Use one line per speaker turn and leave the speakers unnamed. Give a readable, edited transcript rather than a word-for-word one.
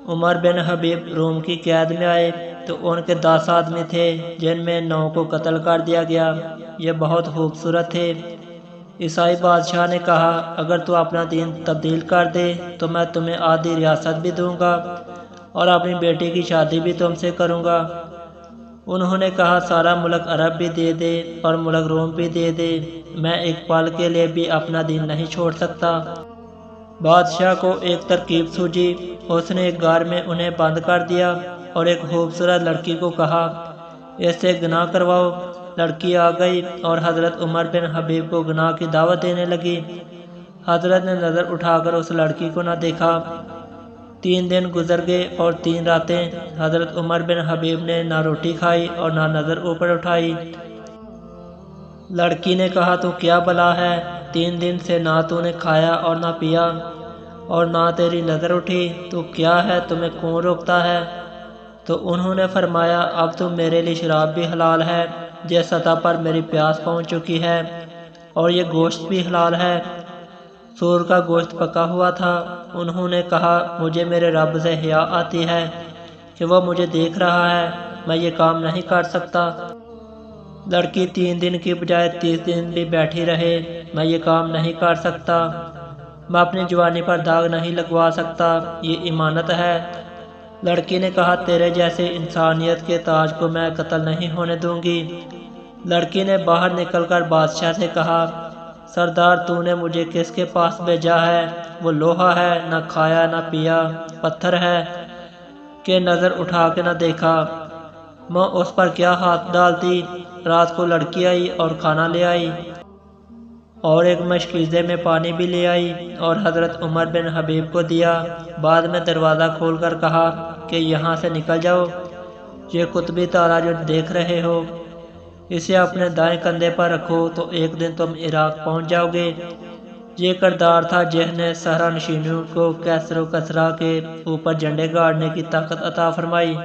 عمر بن حبیب روم کی قید میں آئے تو ان کے 10 آدمی تھے جن میں 9 کو قتل کر دیا گیا۔ یہ بہت خوبصورت تھے۔ عیسائی بادشاہ نے کہا اگر تو اپنا دین تبدیل کر دے تو میں تمہیں آدھی ریاست بھی دوں گا اور اپنی بیٹی کی شادی بھی تم سے کروں گا۔ انہوں نے کہا سارا ملک عرب بھی دے دے اور ملک روم بھی دے دے، میں ایک پل کے لیے بھی اپنا دین نہیں چھوڑ سکتا۔ بادشاہ کو ایک ترکیب سوجھی، اس نے ایک غار میں انہیں بند کر دیا اور ایک خوبصورت لڑکی کو کہا اس سے گناہ کرواؤ۔ لڑکی آ گئی اور حضرت عمر بن حبیب کو گناہ کی دعوت دینے لگی۔ حضرت نے نظر اٹھا کر اس لڑکی کو نہ دیکھا۔ 3 دن گزر گئے اور 3 راتیں حضرت عمر بن حبیب نے نہ روٹی کھائی اور نہ نظر اوپر اٹھائی۔ لڑکی نے کہا تو کیا بلا ہے، 3 دن سے نہ تو نے کھایا اور نہ پیا اور نہ تیری نظر اٹھی، تو کیا ہے تمہیں کون روکتا ہے؟ تو انہوں نے فرمایا اب تو میرے لیے شراب بھی حلال ہے، جس سطح پر میری پیاس پہنچ چکی ہے، اور یہ گوشت بھی حلال ہے۔ سور کا گوشت پکا ہوا تھا۔ انہوں نے کہا مجھے میرے رب سے حیا آتی ہے کہ وہ مجھے دیکھ رہا ہے، میں یہ کام نہیں کر سکتا۔ لڑکی 3 دن کی بجائے 30 دن بھی بیٹھی رہے، میں یہ کام نہیں کر سکتا، میں اپنی جوانی پر داغ نہیں لگوا سکتا، یہ امانت ہے۔ لڑکی نے کہا تیرے جیسے انسانیت کے تاج کو میں قتل نہیں ہونے دوں گی۔ لڑکی نے باہر نکل کر بادشاہ سے کہا سردار تو نے مجھے کس کے پاس بھیجا ہے؟ وہ لوہا ہے، نہ کھایا نہ پیا، پتھر ہے کہ نظر اٹھا کے نہ دیکھا، میں اس پر کیا ہاتھ ڈالتی؟ رات کو لڑکی آئی اور کھانا لے آئی اور ایک مشکیزے میں پانی بھی لے آئی اور حضرت عمر بن حبیب کو دیا۔ بعد میں دروازہ کھول کر کہا کہ یہاں سے نکل جاؤ، یہ قطبی تارا جو دیکھ رہے ہو اسے اپنے دائیں کندھے پر رکھو تو ایک دن تم عراق پہنچ جاؤ گے۔ یہ کردار تھا جس نے صحرا نشینوں کو کیسر و کسرا کے اوپر جھنڈے گاڑنے کی طاقت عطا فرمائی۔